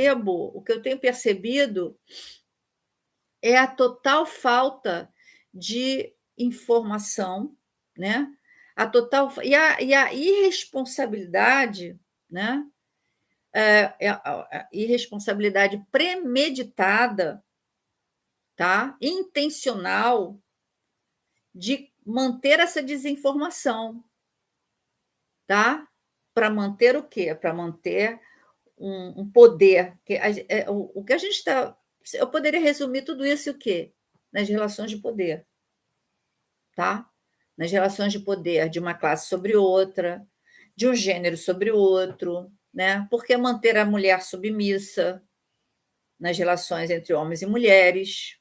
percebo, o que eu tenho percebido é a total falta de informação, né? A total e a irresponsabilidade, né? A irresponsabilidade premeditada, tá? Intencional de manter essa desinformação, tá? Para manter o quê? Para manter um poder. O que a gente está. Eu poderia resumir tudo isso o quê? Nas relações de poder, tá? Nas relações de poder de uma classe sobre outra, de um gênero sobre outro, né? Por que manter a mulher submissa nas relações entre homens e mulheres,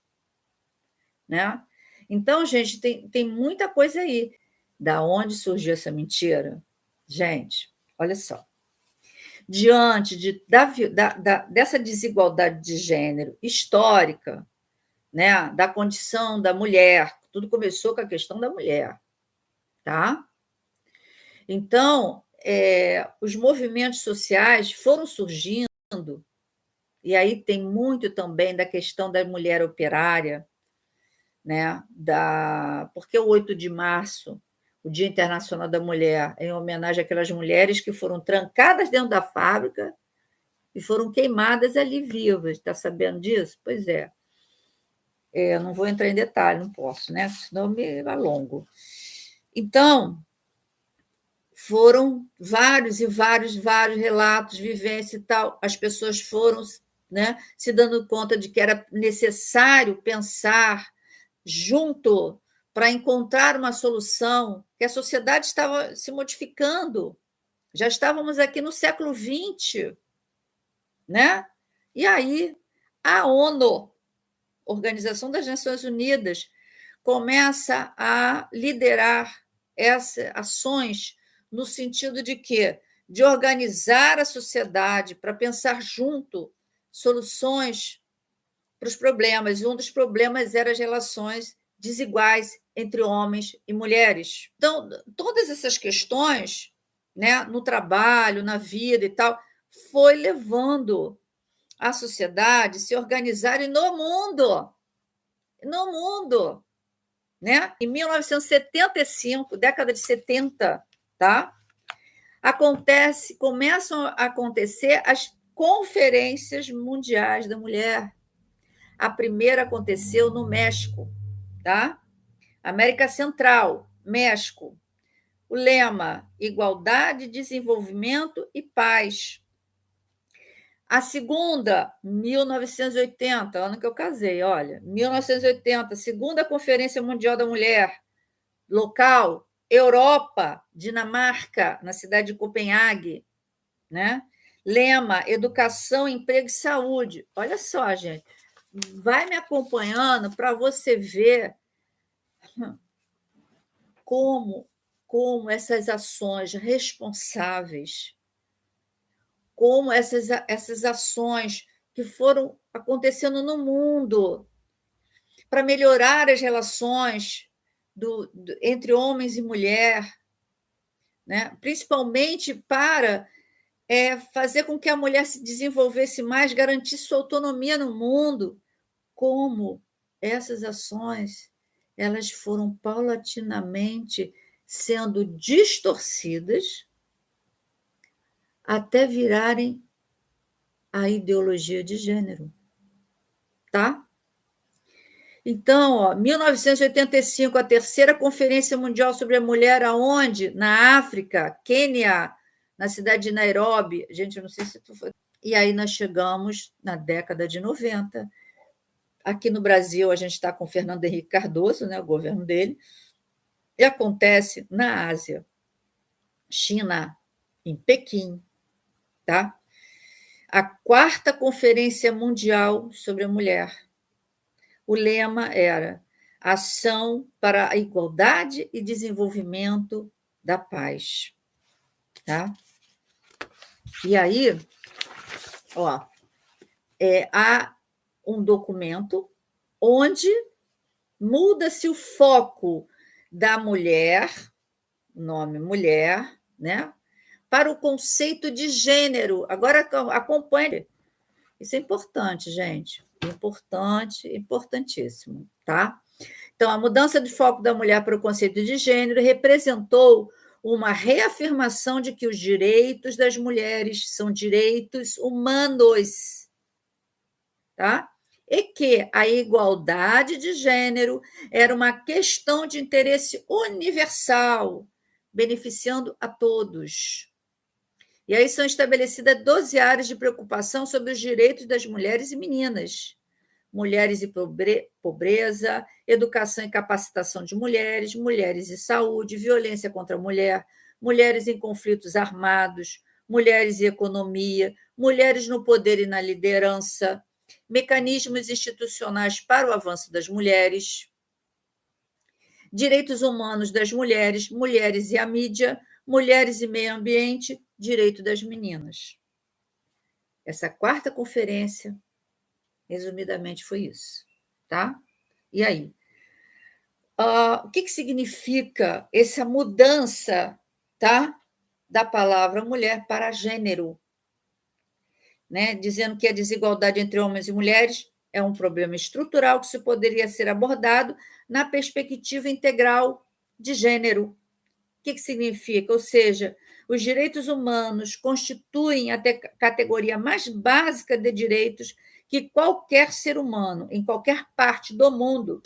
né? Então, gente, tem muita coisa aí. Da onde surgiu essa mentira? Gente, olha só. Diante dessa desigualdade de gênero histórica, né, da condição da mulher, tudo começou com a questão da mulher, tá? Então, os movimentos sociais foram surgindo, e aí tem muito também da questão da mulher operária, né? Porque o 8 de março, o Dia Internacional da Mulher, em homenagem àquelas mulheres que foram trancadas dentro da fábrica e foram queimadas ali vivas. Está sabendo disso? Pois é. Eu não vou entrar em detalhe, não posso, né? Senão eu me alongo. Então, foram vários e vários relatos, vivência e tal. As pessoas foram, né, se dando conta de que era necessário pensar junto para encontrar uma solução, que a sociedade estava se modificando. Já estávamos aqui no século XX, né? E aí a ONU, Organização das Nações Unidas, começa a liderar essas ações no sentido de quê? De organizar a sociedade para pensar junto soluções para os problemas. E um dos problemas era as relações desiguais entre homens e mulheres. Então, todas essas questões, né, no trabalho, na vida e tal, foi levando a sociedade a se organizar no mundo, né? Em 1975, década de 70, tá? Começam a acontecer as conferências mundiais da mulher. A primeira aconteceu no México, tá? América Central, México. O lema: igualdade, desenvolvimento e paz. A segunda, 1980, ano que eu casei, olha, 1980, segunda Conferência Mundial da Mulher, local, Europa, Dinamarca, na cidade de Copenhague, né? Lema: educação, emprego e saúde. Olha só, gente, vai me acompanhando para você ver como essas ações responsáveis, como essas ações que foram acontecendo no mundo para melhorar as relações entre homens e mulher, né? Principalmente para fazer com que a mulher se desenvolvesse mais, garantir sua autonomia no mundo, como essas ações elas foram paulatinamente sendo distorcidas até virarem a ideologia de gênero, tá? Então, ó, 1985, a terceira Conferência Mundial sobre a Mulher, aonde? Na África, Quênia, na cidade de Nairobi. Gente, eu não sei se tu foi. E aí nós chegamos na década de 90. Aqui no Brasil, a gente está com o Fernando Henrique Cardoso, né, o governo dele, e acontece na Ásia, China, em Pequim, tá? A quarta Conferência Mundial sobre a Mulher. O lema era Ação para a Igualdade e Desenvolvimento da Paz. Tá? E aí, ó, há um documento onde muda-se o foco da mulher, nome mulher, né, para o conceito de gênero. Agora acompanhe. Isso é importante, gente. Importante, importantíssimo, tá? Então, a mudança de foco da mulher para o conceito de gênero representou uma reafirmação de que os direitos das mulheres são direitos humanos, tá? E que a igualdade de gênero era uma questão de interesse universal, beneficiando a todos. E aí são estabelecidas 12 áreas de preocupação sobre os direitos das mulheres e meninas. Mulheres e pobreza, educação e capacitação de mulheres, mulheres e saúde, violência contra a mulher, mulheres em conflitos armados, mulheres e economia, mulheres no poder e na liderança, mecanismos institucionais para o avanço das mulheres, direitos humanos das mulheres, mulheres e a mídia, mulheres e meio ambiente, direito das meninas. Essa quarta conferência, resumidamente, foi isso, tá? E aí? O que significa essa mudança, tá? Da palavra mulher para gênero, né? Dizendo que a desigualdade entre homens e mulheres é um problema estrutural que poderia ser abordado na perspectiva integral de gênero. O que significa? Ou seja, os direitos humanos constituem a categoria mais básica de direitos que qualquer ser humano, em qualquer parte do mundo,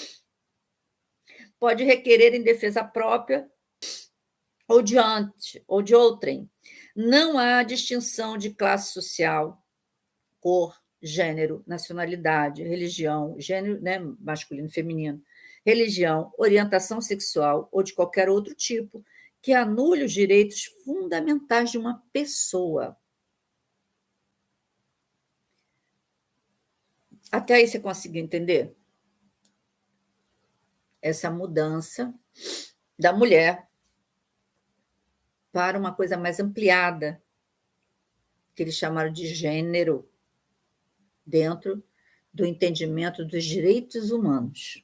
pode requerer em defesa própria ou de outrem. Não há distinção de classe social, cor, gênero, nacionalidade, religião, gênero, né, masculino e feminino, religião, orientação sexual ou de qualquer outro tipo que anule os direitos fundamentais de uma pessoa. Até aí você conseguiu entender? Essa mudança da mulher para uma coisa mais ampliada, que eles chamaram de gênero, dentro do entendimento dos direitos humanos.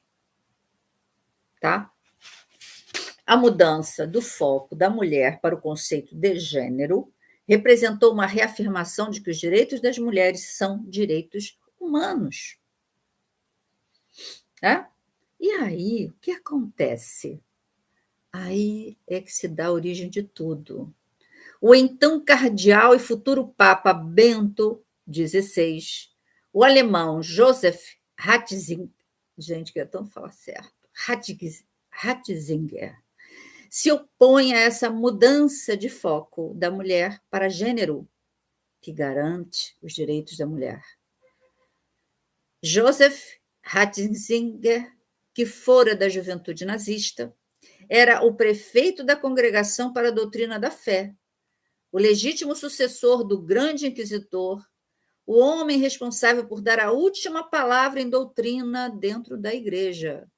Tá? A mudança do foco da mulher para o conceito de gênero representou uma reafirmação de que os direitos das mulheres são direitos humanos. Tá? E aí, o que acontece? Aí é que se dá a origem de tudo. O então cardeal e futuro Papa Bento XVI, o alemão Joseph Ratzinger, gente, que é tão falar certo, Ratzinger, se opõe a essa mudança de foco da mulher para gênero, que garante os direitos da mulher. Joseph Ratzinger, que fora da juventude nazista, era o prefeito da Congregação para a Doutrina da Fé, o legítimo sucessor do grande inquisidor, o homem responsável por dar a última palavra em doutrina dentro da igreja.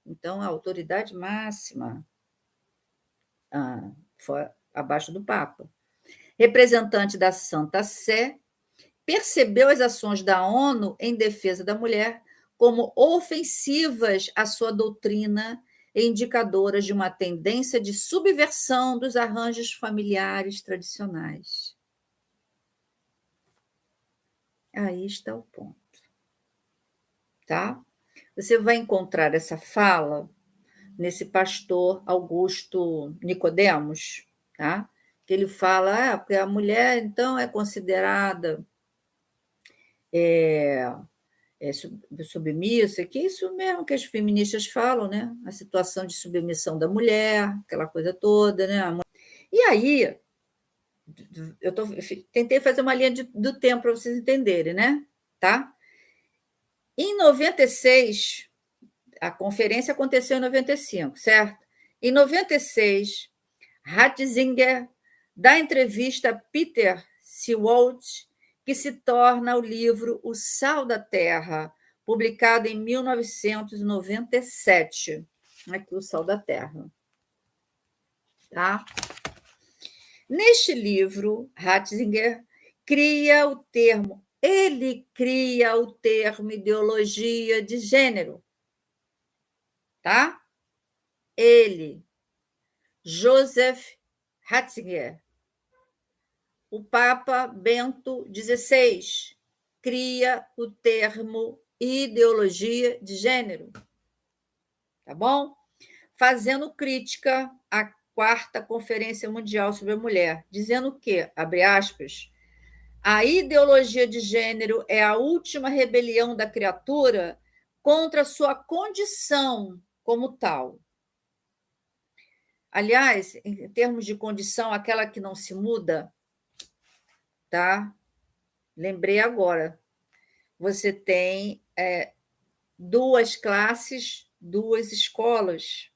Então, a autoridade máxima, abaixo do Papa. Representante da Santa Sé, percebeu as ações da ONU em defesa da mulher como ofensivas à sua doutrina e indicadoras de uma tendência de subversão dos arranjos familiares tradicionais. Aí está o ponto. Tá? Você vai encontrar essa fala nesse pastor Augusto Nicodemos, tá? Que ele fala, porque a mulher, então, é considerada submissa, que é isso mesmo que as feministas falam, né? A situação de submissão da mulher, aquela coisa toda, né? E aí, tentei fazer uma linha do tempo para vocês entenderem, né? Tá? Em 96, a conferência aconteceu em 95, certo? Em 96, Ratzinger dá entrevista a Peter Seewald, que se torna o livro O Sal da Terra, publicado em 1997. Aqui, O Sal da Terra. Tá? Neste livro, Ratzinger cria o termo ideologia de gênero. Tá? Ele, Joseph Ratzinger, o Papa Bento XVI, cria o termo ideologia de gênero, tá bom? Fazendo crítica à 4ª Conferência Mundial sobre a Mulher, dizendo que, abre aspas, a ideologia de gênero é a última rebelião da criatura contra sua condição como tal. Aliás, em termos de condição, aquela que não se muda, tá? Lembrei agora. Você tem 2 classes, 2 escolas,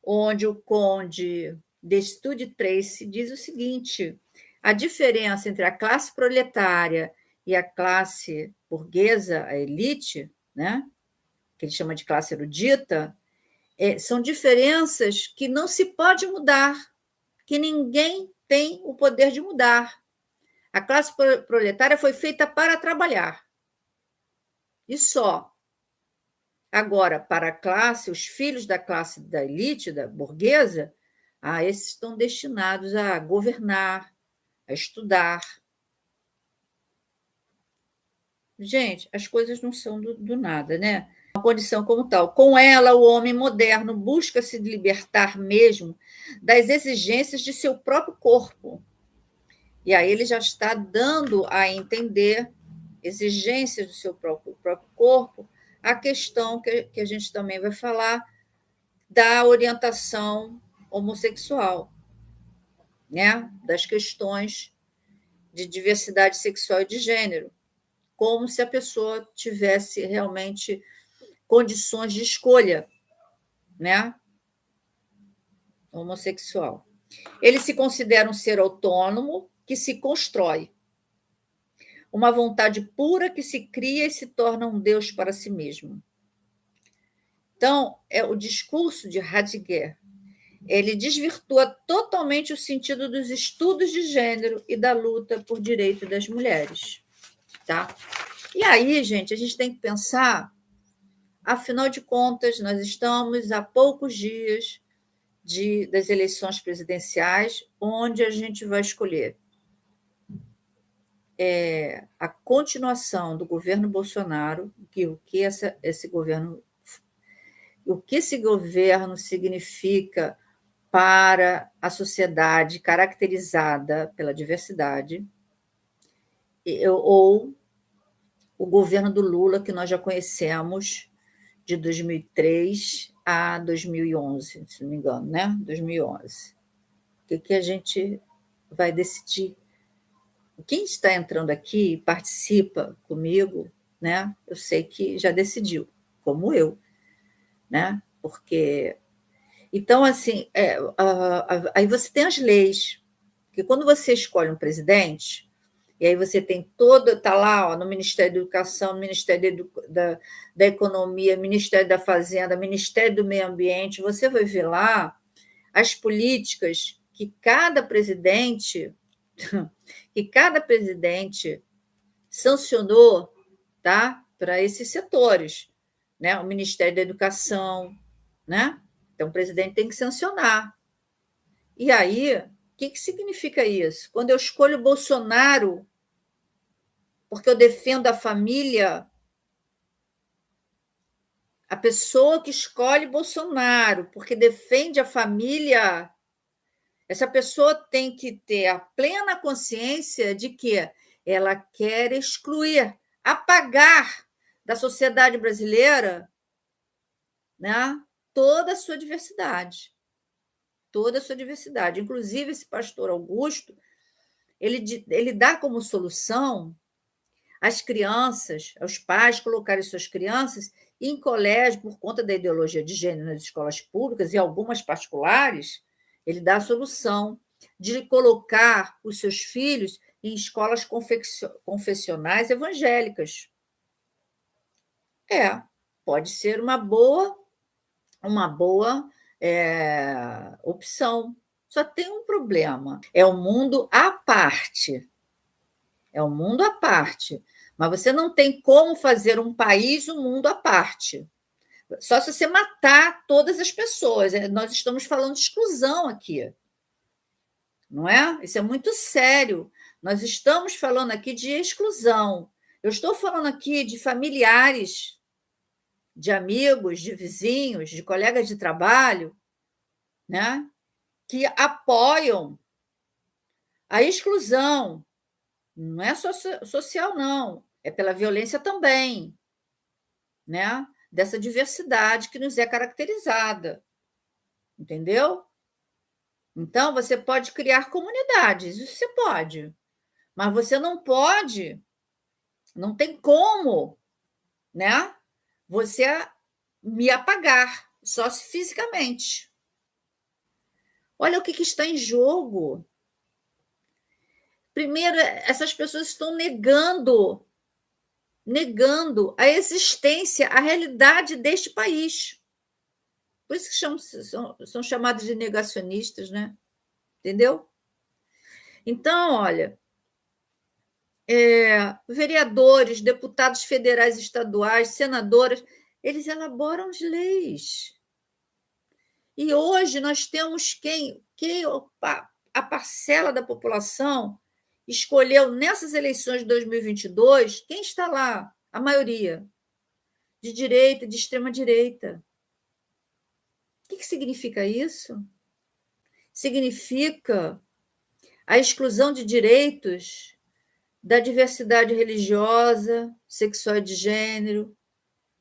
onde o conde de Estude Tracy diz o seguinte: a diferença entre a classe proletária e a classe burguesa, a elite, né, que ele chama de classe erudita, são diferenças que não se pode mudar, que ninguém tem o poder de mudar. A classe proletária foi feita para trabalhar. E só. Agora, para a classe, os filhos da classe da elite, da burguesa, esses estão destinados a governar, a estudar. Gente, as coisas não são do nada, né? Uma condição como tal. Com ela, o homem moderno busca se libertar mesmo das exigências de seu próprio corpo. E aí ele já está dando a entender exigências do seu próprio corpo, a questão que a gente também vai falar da orientação homossexual, né? Das questões de diversidade sexual e de gênero, como se a pessoa tivesse realmente condições de escolha, né? Homossexual. Ele se considera um ser autônomo que se constrói, uma vontade pura que se cria e se torna um Deus para si mesmo. Então, o discurso de Heidegger, ele desvirtua totalmente o sentido dos estudos de gênero e da luta por direito das mulheres, tá? E aí, gente, a gente tem que pensar, afinal de contas, nós estamos a poucos dias das eleições presidenciais, onde a gente vai escolher a continuação do governo Bolsonaro, o que esse governo significa para a sociedade caracterizada pela diversidade, ou o governo do Lula, que nós já conhecemos de 2003 a 2011, se não me engano, né? 2011. O que a gente vai decidir? Quem está entrando aqui e participa comigo, né? Eu sei que já decidiu, como eu, né? Porque então, assim, aí você tem as leis, porque quando você escolhe um presidente, e aí você tem está lá no Ministério da Educação, Ministério da Economia, Ministério da Fazenda, Ministério do Meio Ambiente, você vai ver lá as políticas que cada presidente sancionou, tá? Para esses setores, né? O Ministério da Educação, né? Então, o presidente tem que sancionar. E aí, o que significa isso? Quando eu escolho Bolsonaro, porque eu defendo a família, a pessoa que escolhe Bolsonaro, porque defende a família, essa pessoa tem que ter a plena consciência de que ela quer excluir, apagar da sociedade brasileira, né, toda a sua diversidade. Toda a sua diversidade. Inclusive, esse pastor Augusto, ele dá como solução as crianças, aos pais colocarem suas crianças em colégio, por conta da ideologia de gênero nas escolas públicas e algumas particulares, ele dá a solução de colocar os seus filhos em escolas confessionais evangélicas. Pode ser uma boa opção. Só tem um problema: é um mundo à parte. É um mundo à parte. Mas você não tem como fazer um país um mundo à parte. Só se você matar todas as pessoas. Nós estamos falando de exclusão aqui. Não é? Isso é muito sério. Nós estamos falando aqui de exclusão. Eu estou falando aqui de familiares, de amigos, de vizinhos, de colegas de trabalho, né, que apoiam a exclusão. Não é só social, não, é pela violência também, né, dessa diversidade que nos é caracterizada, entendeu? Então, você pode criar comunidades, isso você pode, mas você não pode, não tem como, né, você me apagar, só fisicamente. Olha o que está em jogo. Primeiro, essas pessoas estão negando a existência, a realidade deste país. Por isso que são chamados de negacionistas, né? Entendeu? Então, olha, vereadores, deputados federais e estaduais, senadoras, eles elaboram as leis. E hoje nós temos quem a parcela da população escolheu nessas eleições de 2022, quem está lá? A maioria. De direita, de extrema-direita. O que significa isso? Significa a exclusão de direitos da diversidade religiosa, sexual e de gênero,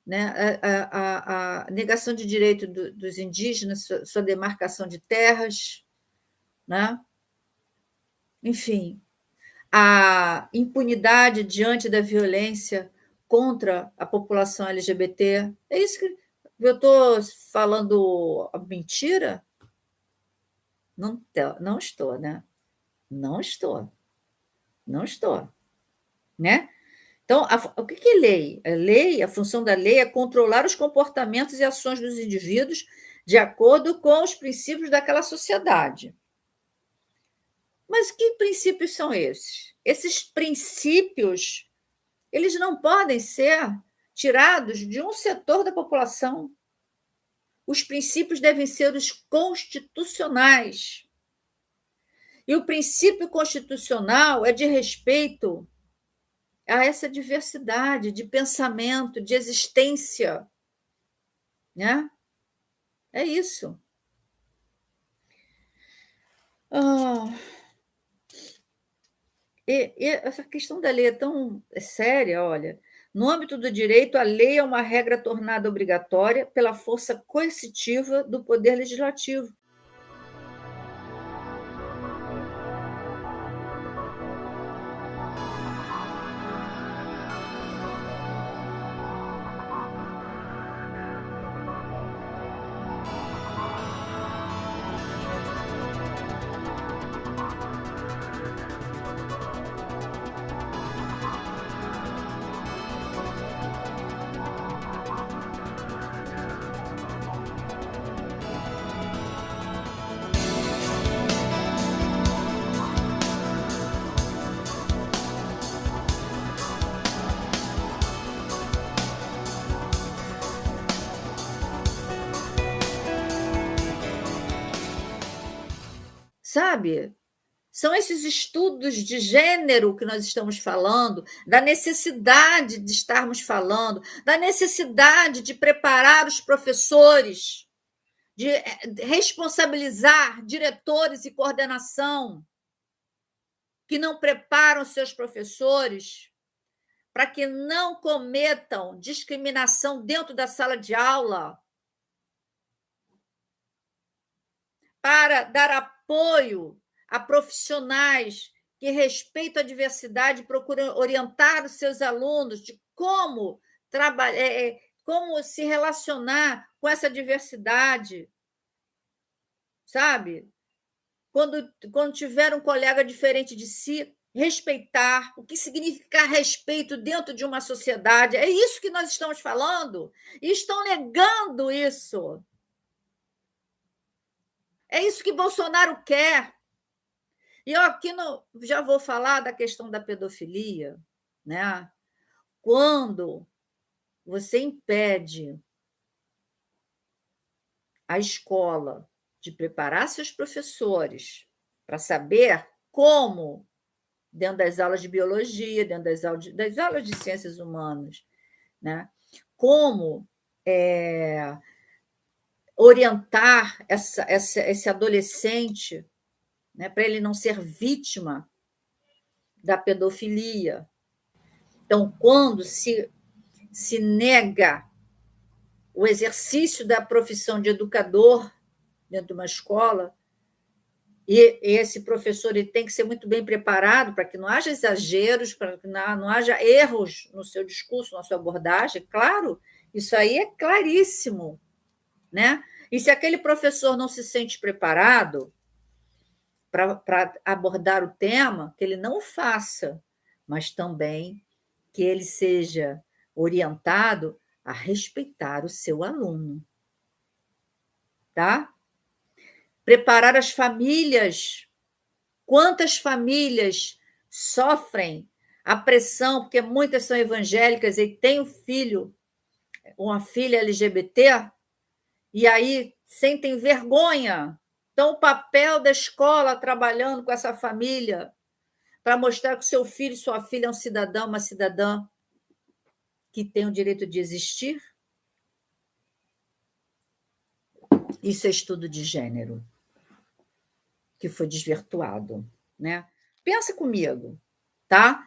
né? A negação de direito dos indígenas, sua demarcação de terras, né? Enfim, a impunidade diante da violência contra a população LGBT. É isso que eu estou falando mentira? Não estou, né? Não estou. Não estou. Né? Então, o que é lei? A função da lei é controlar os comportamentos e ações dos indivíduos de acordo com os princípios daquela sociedade. Mas que princípios são esses? Esses princípios, eles não podem ser tirados de um setor da população. Os princípios devem ser os constitucionais. E o princípio constitucional é de respeito a essa diversidade de pensamento, de existência, né? É isso. E essa questão da lei é tão séria, olha. No âmbito do direito, a lei é uma regra tornada obrigatória pela força coercitiva do poder legislativo. Sabe? São esses estudos de gênero que nós estamos falando, da necessidade de estarmos falando, da necessidade de preparar os professores, de responsabilizar diretores e coordenação que não preparam seus professores para que não cometam discriminação dentro da sala de aula, para dar apoio a profissionais que respeitam a diversidade e procuram orientar os seus alunos de como trabalhar, como se relacionar com essa diversidade, sabe? Quando tiver um colega diferente de si, respeitar, o que significa respeito dentro de uma sociedade. É isso que nós estamos falando, e estão negando isso. É isso que Bolsonaro quer. E eu aqui já vou falar da questão da pedofilia, né? Quando você impede a escola de preparar seus professores para saber como dentro das aulas de biologia, dentro das aulas de ciências humanas, né? Como orientar esse adolescente, né, para ele não ser vítima da pedofilia. Então, quando se nega o exercício da profissão de educador dentro de uma escola, e esse professor ele tem que ser muito bem preparado para que não haja exageros, para que não haja erros no seu discurso, na sua abordagem, claro, isso aí é claríssimo, né? E se aquele professor não se sente preparado para abordar o tema, que ele não o faça, mas também que ele seja orientado a respeitar o seu aluno, tá? Preparar as famílias. Quantas famílias sofrem a pressão, porque muitas são evangélicas e têm um filho, uma filha LGBT, e aí sentem vergonha. Então, o papel da escola trabalhando com essa família para mostrar que seu filho e sua filha é um cidadão, uma cidadã que tem o direito de existir. Isso é estudo de gênero, que foi desvirtuado, né? Pensa comigo, tá?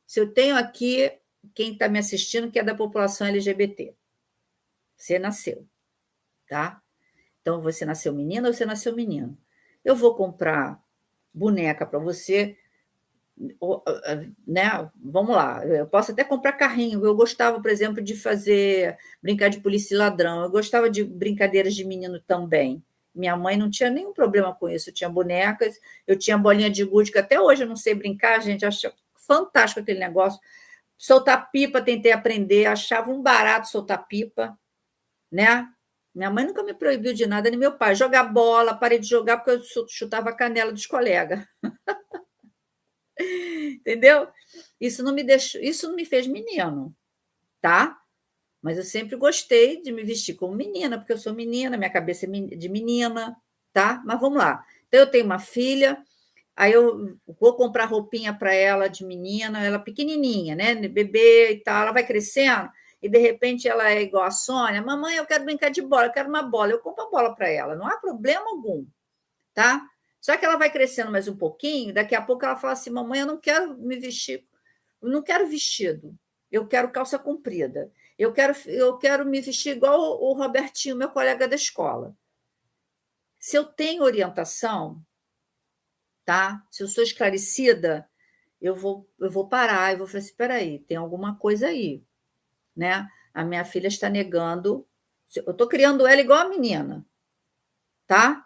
Se eu tenho aqui quem está me assistindo que é da população LGBT, você nasceu, tá? Então, você nasceu menina ou você nasceu menino? Eu vou comprar boneca para você, né? Vamos lá, eu posso até comprar carrinho. Eu gostava, por exemplo, de brincar de polícia e ladrão. Eu gostava de brincadeiras de menino também. Minha mãe não tinha nenhum problema com isso. Eu tinha bonecas, eu tinha bolinha de gude, que até hoje eu não sei brincar, gente. Eu acho fantástico aquele negócio. Soltar pipa, tentei aprender, achava um barato soltar pipa, né? Minha mãe nunca me proibiu de nada, nem meu pai. Jogar bola, parei de jogar porque eu chutava a canela dos colegas. Entendeu? Isso não me fez menino, tá? Mas eu sempre gostei de me vestir como menina, porque eu sou menina, minha cabeça é de menina, tá? Mas vamos lá. Então, eu tenho uma filha, aí eu vou comprar roupinha para ela de menina, ela pequenininha, né? Bebê e tal, ela vai crescendo, e de repente ela é igual a Sônia: mamãe, eu quero brincar de bola, eu quero uma bola. Eu compro a bola para ela, não há problema algum, tá? Só que ela vai crescendo mais um pouquinho, daqui a pouco ela fala assim: mamãe, eu não quero me vestir, eu não quero vestido, eu quero calça comprida, eu quero me vestir igual o Robertinho, meu colega da escola. Se eu tenho orientação, tá? Se eu sou esclarecida, eu vou parar, eu vou falar assim: espera aí, tem alguma coisa aí, né? A minha filha está negando, eu estou criando ela igual a menina, tá?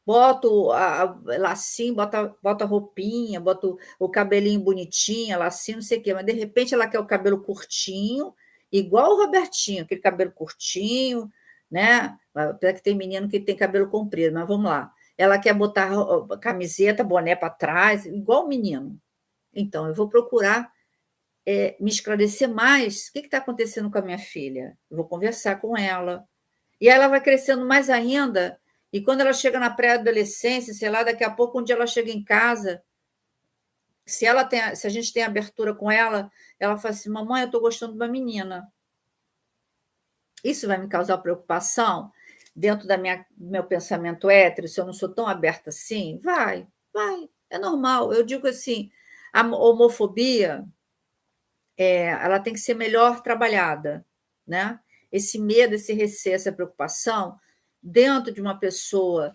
Boto lacinho, bota roupinha, boto o cabelinho bonitinho, lacinho, não sei o quê, mas de repente ela quer o cabelo curtinho, igual o Robertinho, aquele cabelo curtinho, né? Até que tem menino que tem cabelo comprido, mas vamos lá. Ela quer botar camiseta, boné para trás, igual o menino. Então, eu vou procurar me esclarecer mais o que está acontecendo com a minha filha. Eu vou conversar com ela. E aí ela vai crescendo mais ainda. E quando ela chega na pré-adolescência, sei lá, daqui a pouco, um dia ela chega em casa, se a gente tem abertura com ela, ela fala assim: mamãe, eu estou gostando de uma menina. Isso vai me causar preocupação dentro do meu pensamento hétero, se eu não sou tão aberta assim? Vai, é normal. Eu digo assim, a homofobia, ela tem que ser melhor trabalhada, né? Esse medo, esse receio, essa preocupação dentro de uma pessoa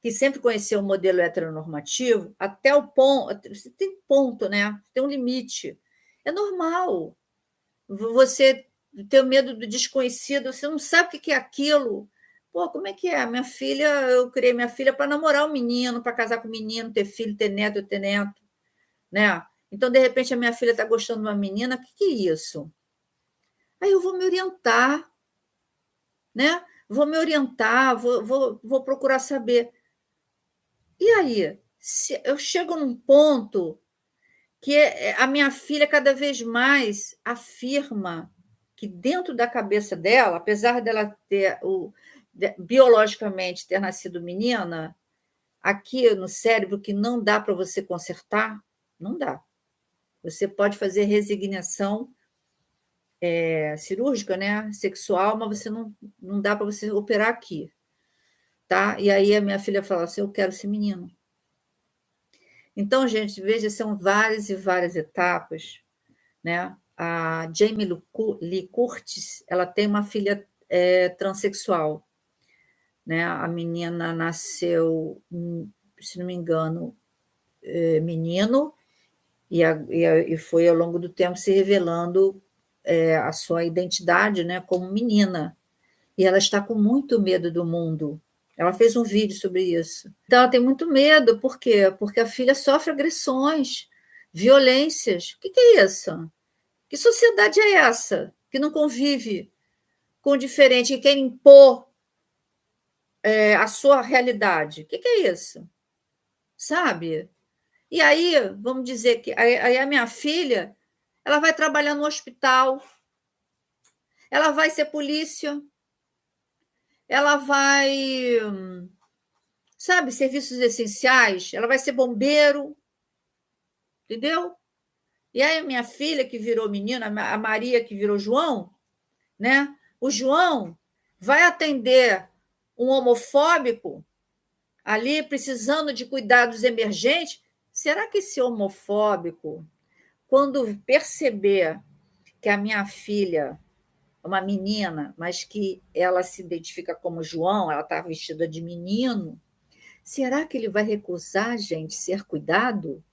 que sempre conheceu o modelo heteronormativo, até o ponto, você tem ponto, né? Tem um limite. É normal. Você ter medo do desconhecido, você não sabe o que é aquilo. Pô, como é que é? Minha filha, eu criei minha filha para namorar um menino, para casar com um menino, ter filho, ter neto, né? Então, de repente, a minha filha está gostando de uma menina, o que é isso? Aí eu vou me orientar, né? Vou me orientar, vou procurar saber. E aí? Se eu chego num ponto que a minha filha cada vez mais afirma que dentro da cabeça dela, apesar dela ter biologicamente ter nascido menina, aqui no cérebro que não dá para você consertar, Não dá. Você pode fazer resignação cirúrgica, né, sexual, mas você não dá para você operar aqui, tá? E aí a minha filha fala assim, eu quero esse menino. Então, gente, veja, são várias e várias etapas, né? A Jamie Lee Curtis, ela tem uma filha transexual, né? A menina nasceu, se não me engano, menino, e foi ao longo do tempo se revelando a sua identidade, né, como menina. E ela está com muito medo do mundo. Ela fez um vídeo sobre isso. Então, ela tem muito medo. Por quê? Porque a filha sofre agressões, violências. O que é isso? Que sociedade é essa que não convive com o diferente, que quer impor a sua realidade? O que é isso? Sabe? E aí, vamos dizer que aí a minha filha, ela vai trabalhar no hospital, ela vai ser polícia, ela vai, sabe, serviços essenciais, ela vai ser bombeiro, entendeu? E aí a minha filha que virou menina, a Maria que virou João, né? O João vai atender um homofóbico ali precisando de cuidados emergentes. Será que esse homofóbico, quando perceber que a minha filha é uma menina, mas que ela se identifica como João, ela está vestida de menino, será que ele vai recusar, gente, ser cuidado?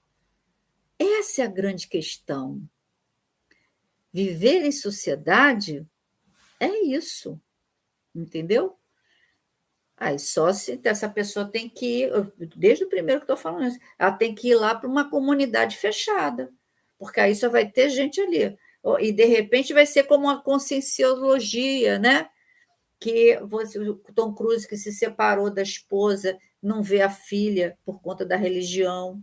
Essa é a grande questão. Viver em sociedade é isso, entendeu? Aí só se essa pessoa tem que ir, desde o primeiro que estou falando isso, ela tem que ir lá para uma comunidade fechada, porque aí só vai ter gente ali. E, de repente, vai ser como uma conscienciologia, né? Que o Tom Cruise, que se separou da esposa, não vê a filha por conta da religião,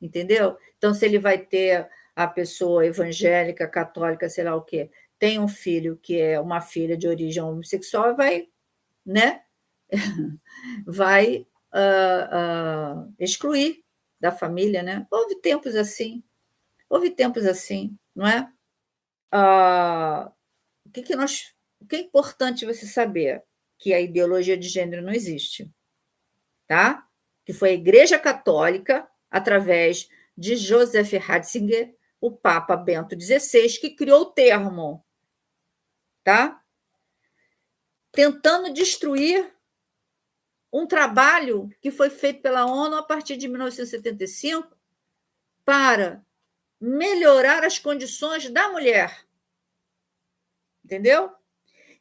entendeu? Então, se ele vai ter a pessoa evangélica, católica, sei lá o quê, tem um filho que é uma filha de origem homossexual, vai, né? Vai excluir da família, né? Houve tempos assim, não é? O que é importante você saber? Que a ideologia de gênero não existe, tá? Que foi a Igreja Católica, através de Joseph Ratzinger, o Papa Bento XVI, que criou o termo, tá? Tentando destruir um trabalho que foi feito pela ONU a partir de 1975 para melhorar as condições da mulher, entendeu?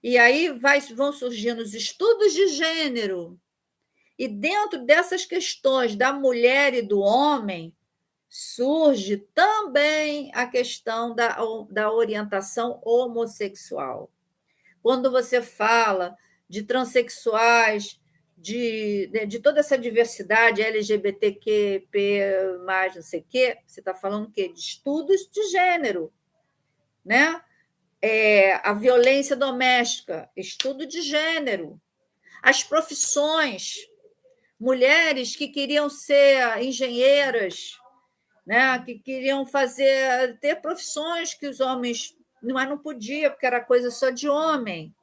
E aí vão surgindo os estudos de gênero, e dentro dessas questões da mulher e do homem, surge também a questão da orientação homossexual. Quando você fala de transexuais, de toda essa diversidade LGBTQ+, não sei o quê, você está falando o quê? De estudos de gênero, né? A violência doméstica, estudo de gênero. As profissões, mulheres que queriam ser engenheiras, né? Que queriam ter profissões que os homens, mas não podia, porque era coisa só de homem.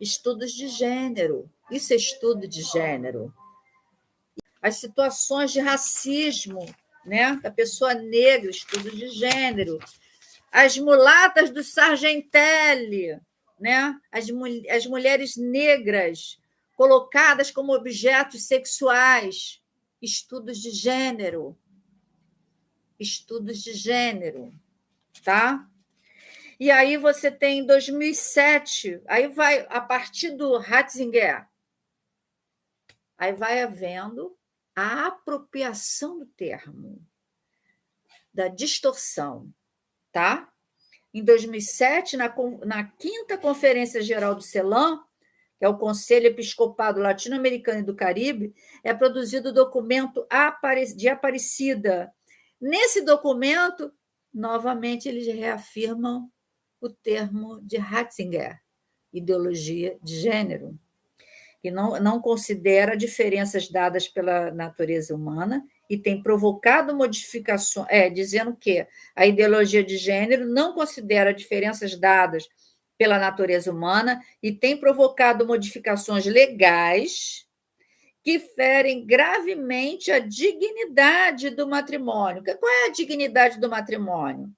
Estudos de gênero, isso é estudo de gênero. As situações de racismo, né? Da pessoa negra, estudo de gênero. As mulatas do Sargentelli, né? As mulheres negras colocadas como objetos sexuais, estudos de gênero. Estudos de gênero, tá? E aí você tem em 2007, aí vai, a partir do Ratzinger, aí vai havendo a apropriação do termo, da distorção, tá? Em 2007, na 5ª Conferência Geral do CELAM, que é o Conselho Episcopado Latino-Americano e do Caribe, é produzido o documento de Aparecida. Nesse documento, novamente, eles reafirmam o termo de Ratzinger, ideologia de gênero, que não considera diferenças dadas pela natureza humana e tem provocado modificações, dizendo que a ideologia de gênero não considera diferenças dadas pela natureza humana e tem provocado modificações legais que ferem gravemente a dignidade do matrimônio. Qual é a dignidade do matrimônio?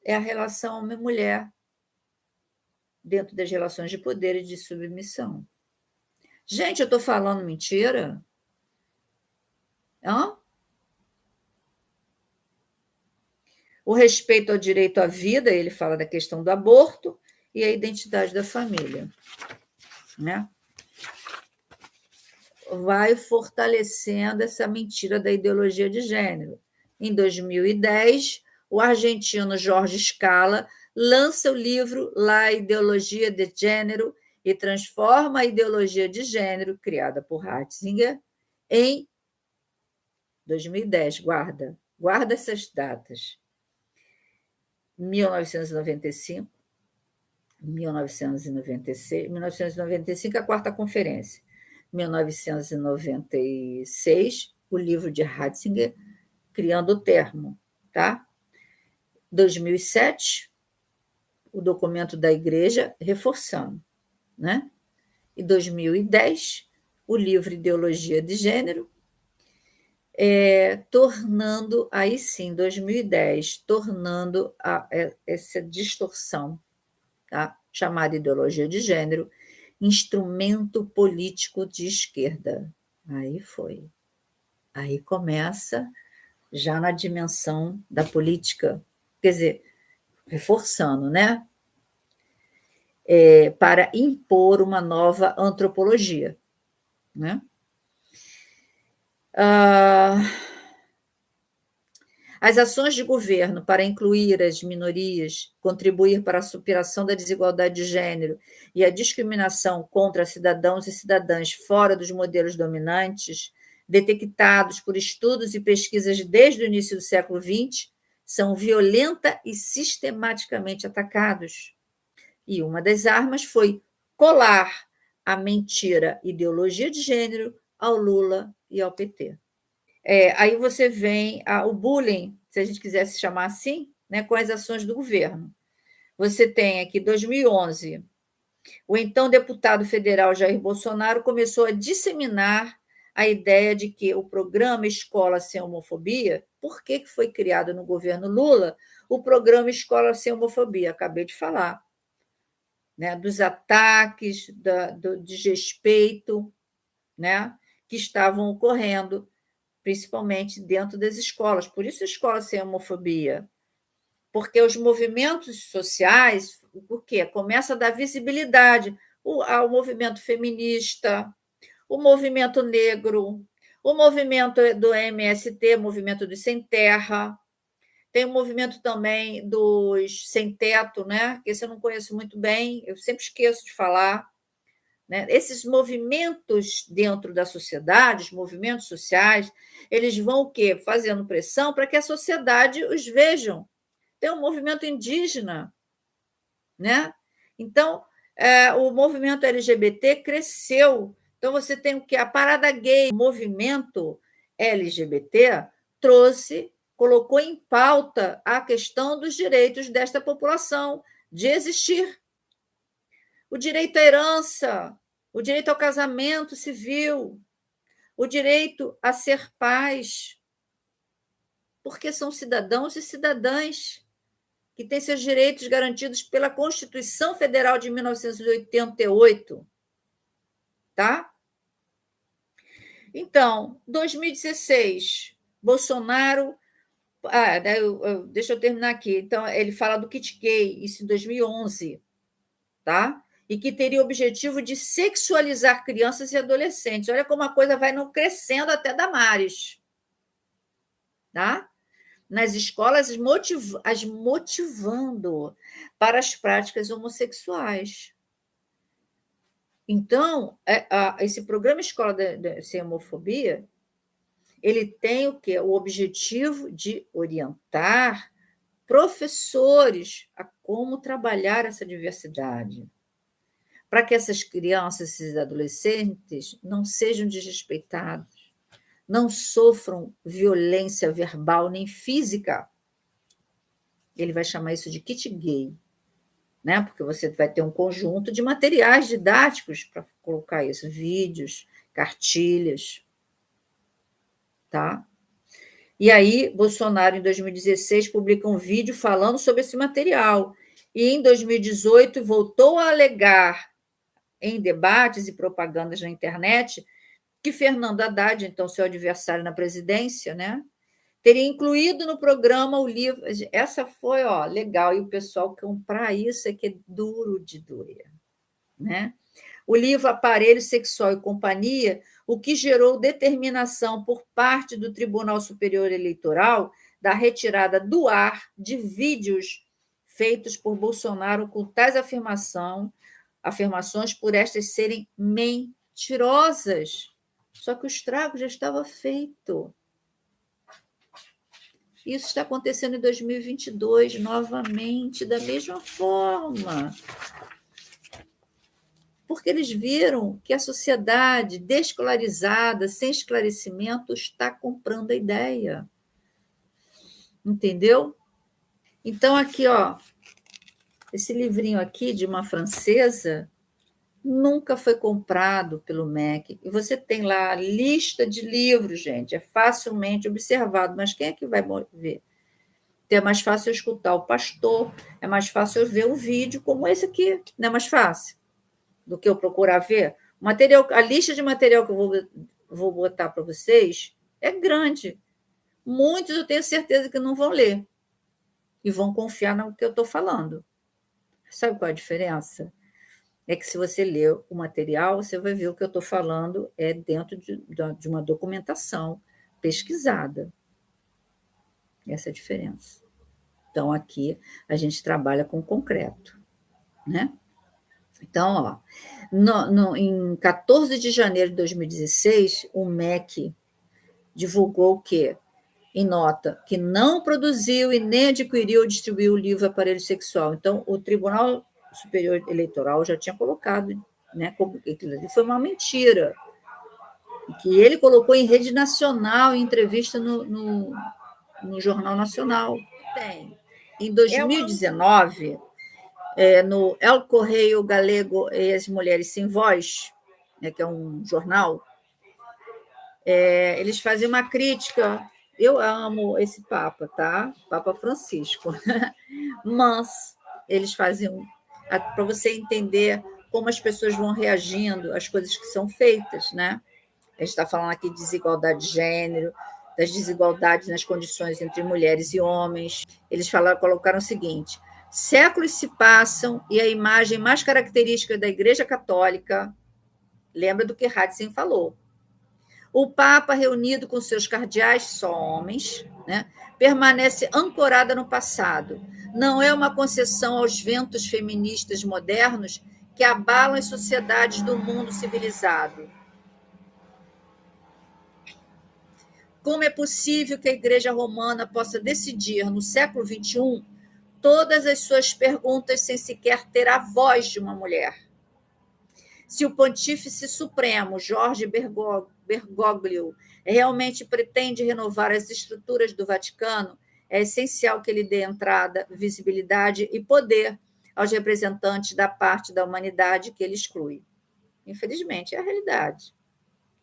É a relação homem-mulher dentro das relações de poder e de submissão. Gente, eu estou falando mentira? Hã? O respeito ao direito à vida, ele fala da questão do aborto e a identidade da família, né? Vai fortalecendo essa mentira da ideologia de gênero. Em 2010, o argentino Jorge Scala lança o livro La Ideologia de Gênero e transforma a ideologia de gênero, criada por Ratzinger, em 2010. Guarda essas datas. 1995, 1996, 1995, a quarta conferência. 1996, o livro de Ratzinger, criando o termo, tá? 2007, o documento da Igreja, reforçando, né? E 2010, o livro Ideologia de Gênero, tornando, aí sim, 2010, tornando essa distorção, tá? Chamada ideologia de gênero, instrumento político de esquerda. Aí foi. Aí começa já na dimensão da política, quer dizer, reforçando, né? Para impor uma nova antropologia, né? As ações de governo para incluir as minorias, contribuir para a superação da desigualdade de gênero e a discriminação contra cidadãos e cidadãs fora dos modelos dominantes, detectados por estudos e pesquisas desde o início do século XX, são violenta e sistematicamente atacados. E uma das armas foi colar a mentira ideologia de gênero ao Lula e ao PT. Aí você vem o bullying, se a gente quisesse chamar assim, né, com as ações do governo. Você tem aqui, 2011, o então deputado federal Jair Bolsonaro começou a disseminar a ideia de que o programa Escola Sem Homofobia, por que foi criado no governo Lula o programa Escola Sem Homofobia? Acabei de falar, né, dos ataques, do desrespeito, né, que estavam ocorrendo, principalmente dentro das escolas. Por isso, a escola sem homofobia. Porque os movimentos sociais, o quê? Começa a dar visibilidade ao movimento feminista, o movimento negro, o movimento do MST, movimento dos sem terra, tem o movimento também dos sem teto, né? Esse eu não conheço muito bem, eu sempre esqueço de falar. Né? Esses movimentos dentro da sociedade, os movimentos sociais, eles vão o quê? Fazendo pressão para que a sociedade os vejam. Tem um movimento indígena, né? Então, o movimento LGBT cresceu. Então, você tem o que? A parada gay, o movimento LGBT colocou em pauta a questão dos direitos desta população de existir. O direito à herança, o direito ao casamento civil, o direito a ser pais, porque são cidadãos e cidadãs que têm seus direitos garantidos pela Constituição Federal de 1988, tá? Então, 2016, Bolsonaro... deixa eu terminar aqui. Então, ele fala do kit gay, isso em 2011, tá? E que teria o objetivo de sexualizar crianças e adolescentes. Olha como a coisa vai crescendo até Damares. Tá? Nas escolas, as motivando para as práticas homossexuais. Então, esse programa Escola Sem Homofobia, ele tem o quê? O objetivo de orientar professores a como trabalhar essa diversidade, para que essas crianças, esses adolescentes, não sejam desrespeitados, não sofram violência verbal nem física. Ele vai chamar isso de kit gay, né? Porque você vai ter um conjunto de materiais didáticos para colocar isso, vídeos, cartilhas, tá? E aí, Bolsonaro, em 2016, publica um vídeo falando sobre esse material. E em 2018, voltou a alegar em debates e propagandas na internet que Fernando Haddad, então seu adversário na presidência, né, teria incluído no programa o livro. Essa foi, legal, e o pessoal comprar isso é que é duro de doer, né? O livro Aparelho Sexual e Companhia, o que gerou determinação por parte do Tribunal Superior Eleitoral da retirada do ar de vídeos feitos por Bolsonaro com tais afirmações por estas serem mentirosas. Só que o estrago já estava feito. Isso está acontecendo em 2022 novamente, da mesma forma. Porque eles viram que a sociedade desescolarizada, sem esclarecimento, está comprando a ideia. Entendeu? Então, aqui, esse livrinho aqui de uma francesa nunca foi comprado pelo MEC. E você tem lá a lista de livros, gente, é facilmente observado, mas quem é que vai ver? É mais fácil eu escutar o pastor, é mais fácil eu ver um vídeo como esse aqui, não é mais fácil do que eu procurar ver? A lista de material que eu vou botar para vocês é grande. Muitos eu tenho certeza que não vão ler e vão confiar no que eu estou falando. Sabe qual é a diferença? É que se você ler o material, você vai ver o que eu estou falando é dentro de uma documentação pesquisada. Essa é a diferença. Então, aqui a gente trabalha com concreto, né? Então, em 14 de janeiro de 2016, o MEC divulgou o quê? Em nota, que não produziu e nem adquiriu ou distribuiu o livro Aparelho Sexual. Então, o Tribunal Superior Eleitoral já tinha colocado, né, como aquilo foi uma mentira, que ele colocou em rede nacional, em entrevista no Jornal Nacional. Tem. Em 2019, no El Correio Galego e as Mulheres Sem Voz, né, que é um jornal, eles fazem uma crítica. Eu amo esse Papa, tá? Papa Francisco. Mas eles fazem para você entender como as pessoas vão reagindo às coisas que são feitas, né? A gente está falando aqui de desigualdade de gênero, das desigualdades nas condições entre mulheres e homens. Eles colocaram o seguinte: séculos se passam e a imagem mais característica da Igreja Católica, lembra do que Ratzinger falou, o Papa, reunido com seus cardeais, só homens, né, permanece ancorada no passado. Não é uma concessão aos ventos feministas modernos que abalam as sociedades do mundo civilizado. Como é possível que a Igreja Romana possa decidir, no século XXI, todas as suas perguntas sem sequer ter a voz de uma mulher? Se o Pontífice Supremo, Jorge Bergoglio, realmente pretende renovar as estruturas do Vaticano, é essencial que ele dê entrada, visibilidade e poder aos representantes da parte da humanidade que ele exclui. Infelizmente, é a realidade.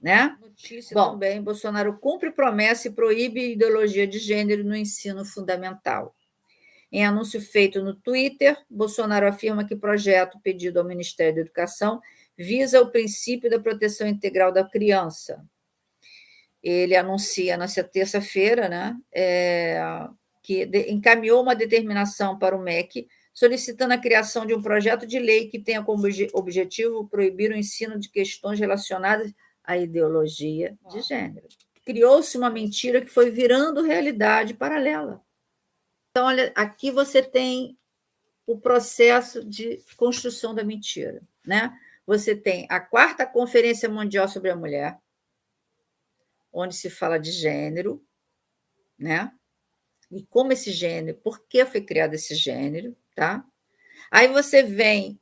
Né? Notícia também, Bolsonaro cumpre promessa e proíbe ideologia de gênero no ensino fundamental. Em anúncio feito no Twitter, Bolsonaro afirma que o projeto pedido ao Ministério da Educação visa o princípio da proteção integral da criança. Ele anuncia nessa terça-feira, né, que encaminhou uma determinação para o MEC solicitando a criação de um projeto de lei que tenha como objetivo proibir o ensino de questões relacionadas à ideologia de gênero. Criou-se uma mentira que foi virando realidade paralela. Então, olha, aqui você tem o processo de construção da mentira, né? Você tem a 4ª Conferência Mundial sobre a Mulher, onde se fala de gênero, né? E como esse gênero, por que foi criado esse gênero, tá? Aí você vem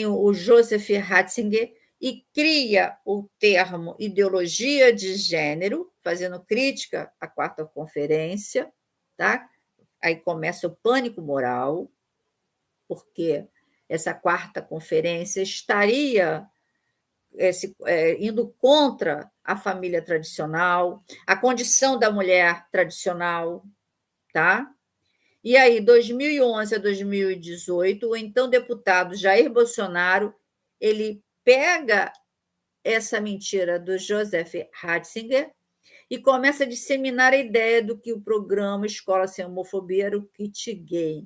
o Joseph Ratzinger e cria o termo ideologia de gênero, fazendo crítica à quarta conferência, tá? Aí começa o pânico moral, porque essa quarta conferência estaria indo contra a família tradicional, a condição da mulher tradicional, tá? E aí, 2011 a 2018, o então deputado Jair Bolsonaro, ele pega essa mentira do Joseph Ratzinger e começa a disseminar a ideia do que o programa Escola Sem Homofobia era o kit gay,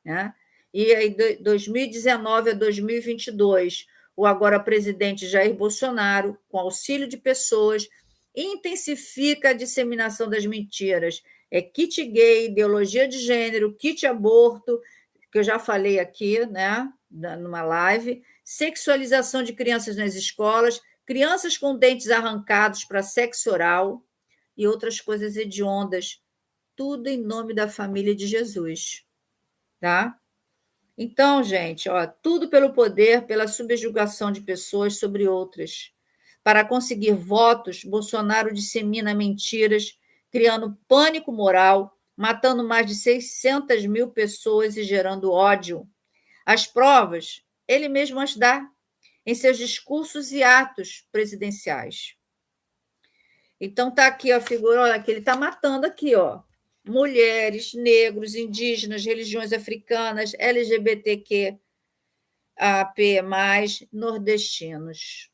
né? E aí, 2019 a 2022, o agora presidente Jair Bolsonaro, com auxílio de pessoas, intensifica a disseminação das mentiras. É kit gay, ideologia de gênero, kit aborto, que eu já falei aqui, né, numa live, sexualização de crianças nas escolas, crianças com dentes arrancados para sexo oral e outras coisas hediondas, tudo em nome da família de Jesus, tá? Então, gente, ó, tudo pelo poder, pela subjugação de pessoas sobre outras. Para conseguir votos, Bolsonaro dissemina mentiras, criando pânico moral, matando mais de 600 mil pessoas e gerando ódio. As provas, ele mesmo as dá em seus discursos e atos presidenciais. Então, está aqui a figura, olha, que ele está matando aqui, ó. Mulheres, negros, indígenas, religiões africanas, LGBTQ, AP+, nordestinos.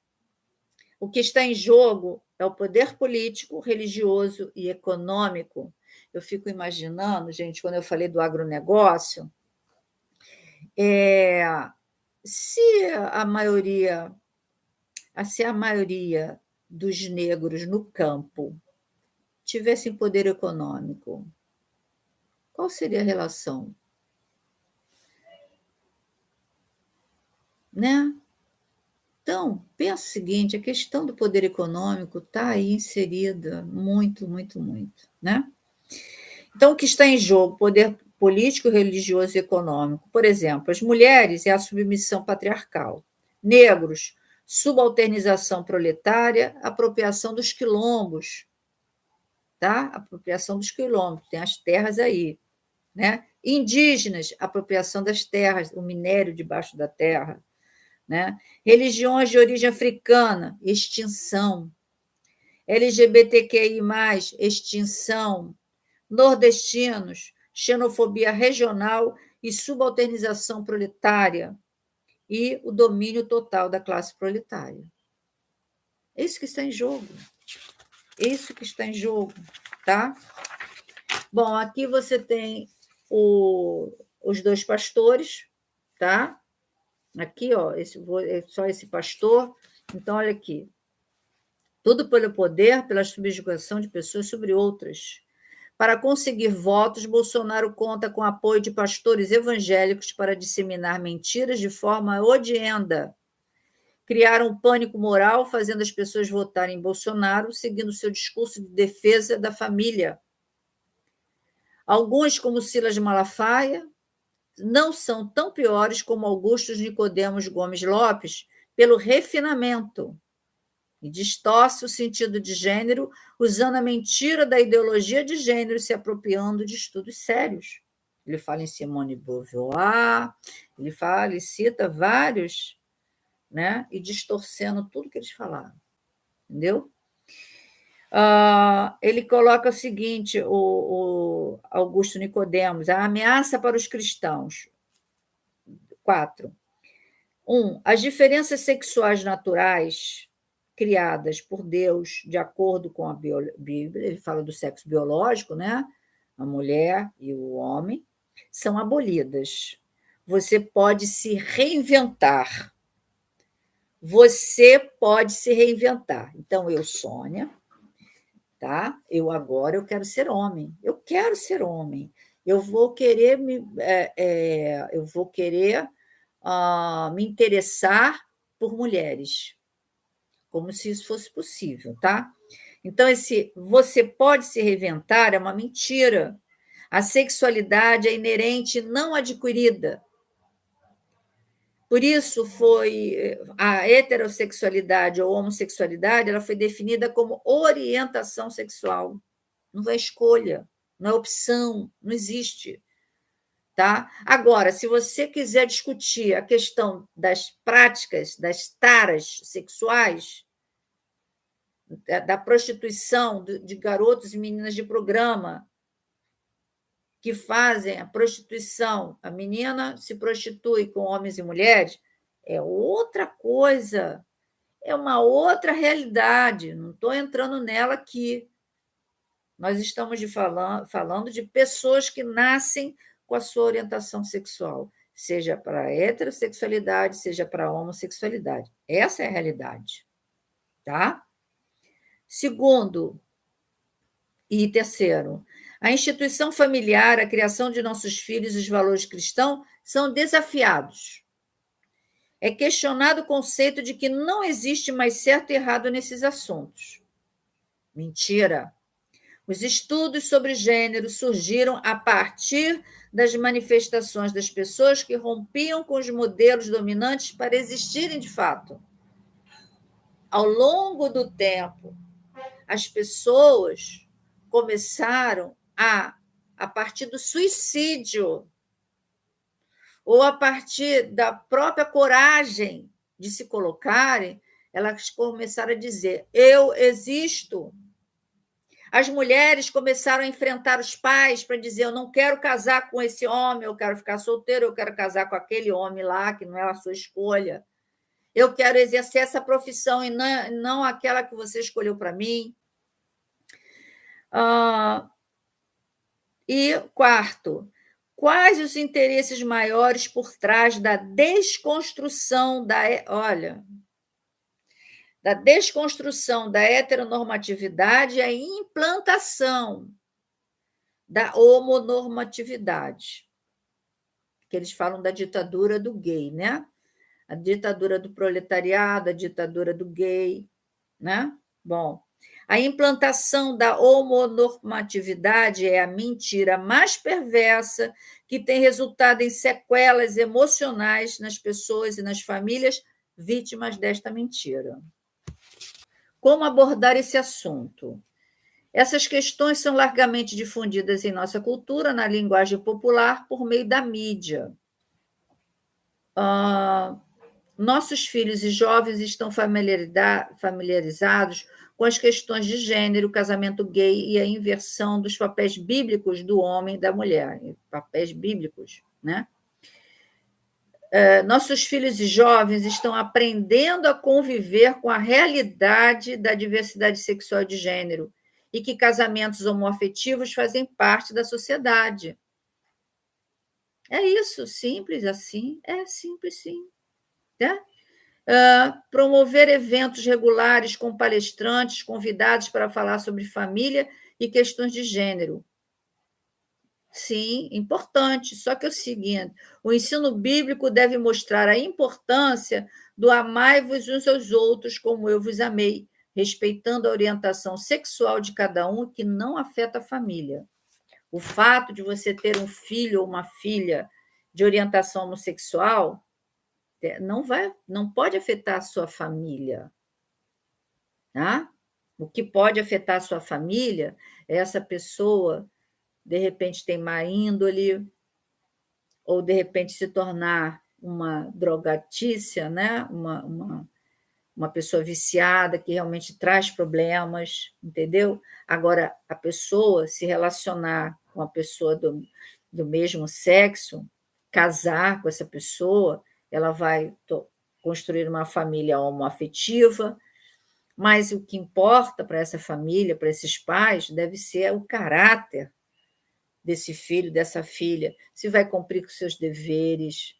O que está em jogo é o poder político, religioso e econômico. Eu fico imaginando, gente, quando eu falei do agronegócio, se a maioria dos negros no campo tivessem poder econômico, qual seria a relação? Né? Então, pensa o seguinte, a questão do poder econômico está aí inserida muito, muito, muito, né? Então, o que está em jogo? Poder político, religioso e econômico. Por exemplo, as mulheres é a submissão patriarcal. Negros, subalternização proletária, apropriação dos quilombos, tá? Apropriação dos quilombos, tem as terras aí, né? Indígenas, apropriação das terras, o minério debaixo da terra, né? Religiões de origem africana, extinção. LGBTQI+, extinção. Nordestinos, xenofobia regional e subalternização proletária e o domínio total da classe proletária. É isso que está em jogo. É isso que está em jogo, tá? Bom, aqui você tem os dois pastores, tá? Aqui, ó, só esse pastor. Então, olha aqui. Tudo pelo poder, pela subjugação de pessoas sobre outras. Para conseguir votos, Bolsonaro conta com apoio de pastores evangélicos para disseminar mentiras de forma odienta. Criaram um pânico moral, fazendo as pessoas votarem em Bolsonaro, seguindo seu discurso de defesa da família. Alguns, como Silas Malafaia, não são tão piores como Augusto Nicodemos Gomes Lopes, pelo refinamento. E distorce o sentido de gênero, usando a mentira da ideologia de gênero, se apropriando de estudos sérios. Ele fala em Simone de Beauvoir, ele cita vários, né? E distorcendo tudo que eles falaram. Entendeu? Ele coloca o seguinte, o Augusto Nicodemos, a ameaça para os cristãos. 4. 1. As diferenças sexuais naturais criadas por Deus de acordo com a Bíblia, ele fala do sexo biológico, né? A mulher e o homem, são abolidas. Você pode se reinventar. Você pode se reinventar. Então, eu, Sônia, tá? Eu quero ser homem. Eu quero ser homem. Eu vou querer me interessar por mulheres, como se isso fosse possível, tá? Então, esse você pode se reinventar é uma mentira. A sexualidade é inerente, não adquirida. Por isso foi a heterossexualidade ou homossexualidade, ela foi definida como orientação sexual. Não é escolha, não é opção, não existe. Tá? Agora, se você quiser discutir a questão das práticas, das taras sexuais, da prostituição de garotos e meninas de programa que fazem a prostituição, a menina se prostitui com homens e mulheres, é outra coisa, é uma outra realidade, não estou entrando nela aqui. Nós estamos falando de pessoas que nascem com a sua orientação sexual, seja para a heterossexualidade, seja para a homossexualidade. Essa é a realidade. Tá? Segundo e terceiro, a instituição familiar, a criação de nossos filhos e os valores cristãos são desafiados. É questionado o conceito de que não existe mais certo e errado nesses assuntos. Mentira! Os estudos sobre gênero surgiram a partir das manifestações das pessoas que rompiam com os modelos dominantes para existirem de fato. Ao longo do tempo, as pessoas começaram a partir do suicídio, ou a partir da própria coragem de se colocarem, elas começaram a dizer: eu existo. As mulheres começaram a enfrentar os pais para dizer: eu não quero casar com esse homem, eu quero ficar solteiro, eu quero casar com aquele homem lá, que não é a sua escolha. Eu quero exercer essa profissão e não aquela que você escolheu para mim. E quarto, quais os interesses maiores por trás da desconstrução da desconstrução da heteronormatividade e a implantação da homonormatividade? Que eles falam da ditadura do gay, né? A ditadura do proletariado, a ditadura do gay, né? Bom, a implantação da homonormatividade é a mentira mais perversa que tem resultado em sequelas emocionais nas pessoas e nas famílias vítimas desta mentira. Como abordar esse assunto? Essas questões são largamente difundidas em nossa cultura, na linguagem popular, por meio da mídia. Nossos filhos e jovens estão familiarizados com as questões de gênero, casamento gay e a inversão dos papéis bíblicos do homem e da mulher, papéis bíblicos, né? Nossos filhos e jovens estão aprendendo a conviver com a realidade da diversidade sexual e de gênero e que casamentos homoafetivos fazem parte da sociedade. É isso, simples assim, é simples sim. Tá? Promover eventos regulares com palestrantes convidados para falar sobre família e questões de gênero. Sim, importante. Só que é o seguinte: o ensino bíblico deve mostrar a importância do amai-vos uns aos outros como eu vos amei, respeitando a orientação sexual de cada um que não afeta a família. O fato de você ter um filho ou uma filha de orientação homossexual não pode afetar a sua família. Tá? O que pode afetar a sua família é essa pessoa, de repente, tem má índole, ou, de repente, se tornar uma drogatícia, né? uma pessoa viciada que realmente traz problemas, entendeu? Agora, a pessoa se relacionar com a pessoa do mesmo sexo, casar com essa pessoa, ela vai construir uma família homoafetiva, mas o que importa para essa família, para esses pais, deve ser o caráter desse filho, dessa filha, se vai cumprir com seus deveres,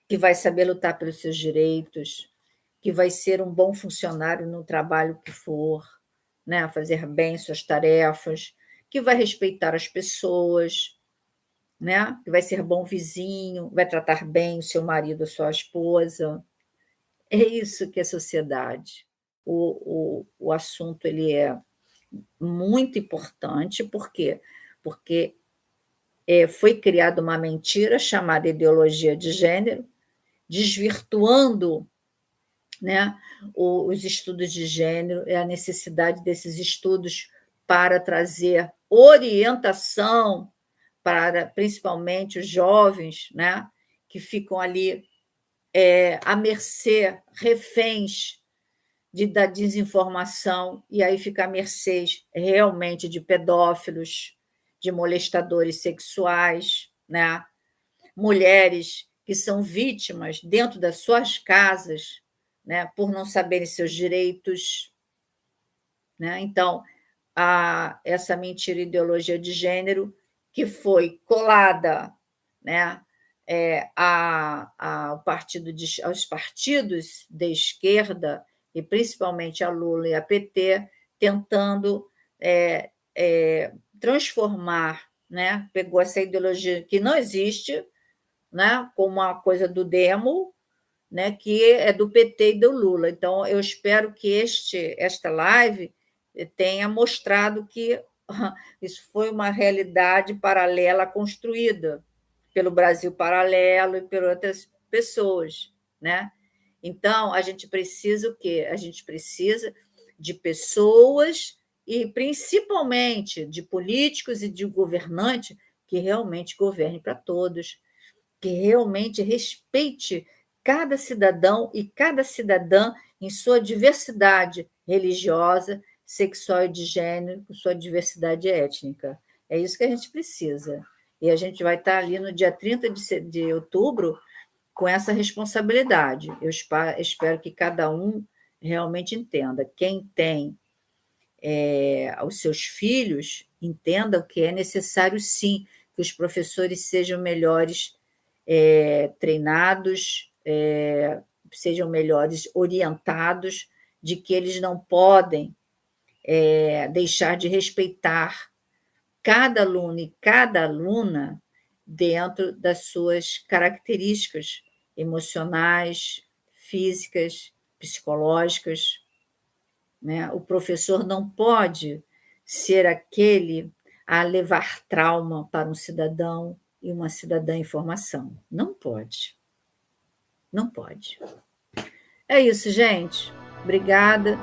que vai saber lutar pelos seus direitos, que vai ser um bom funcionário no trabalho que for, né? Fazer bem suas tarefas, que vai respeitar as pessoas, né? Que vai ser bom vizinho, vai tratar bem o seu marido, a sua esposa. É isso que é sociedade. O assunto ele é muito importante, por quê? Porque foi criada uma mentira chamada ideologia de gênero, desvirtuando, né, os estudos de gênero, é a necessidade desses estudos para trazer orientação para principalmente os jovens, né, que ficam ali à mercê, reféns da desinformação, e aí fica à mercê realmente de pedófilos, de molestadores sexuais, né? Mulheres que são vítimas dentro das suas casas, né, por não saberem seus direitos. Né? Então, essa mentira ideologia de gênero que foi colada, né, aos partidos de esquerda, e principalmente a Lula e a PT, tentando transformar, né, pegou essa ideologia que não existe, né, como uma coisa do demo, né, que é do PT e do Lula. Então, eu espero que esta live tenha mostrado que isso foi uma realidade paralela construída pelo Brasil Paralelo e por outras pessoas, né? Então, a gente precisa o quê? A gente precisa de pessoas e, principalmente, de políticos e de governantes que realmente governem para todos, que realmente respeite cada cidadão e cada cidadã em sua diversidade religiosa, sexual e de gênero, com sua diversidade étnica. É isso que a gente precisa. E a gente vai estar ali no dia 30 de outubro com essa responsabilidade. Eu espero que cada um realmente entenda. Quem tem os seus filhos, entenda que é necessário, sim, que os professores sejam melhores treinados, sejam melhores orientados, de que eles não podem deixar de respeitar cada aluno e cada aluna dentro das suas características emocionais, físicas, psicológicas. Né? O professor não pode ser aquele a levar trauma para um cidadão e uma cidadã em formação. Não pode. Não pode. É isso, gente. Obrigada.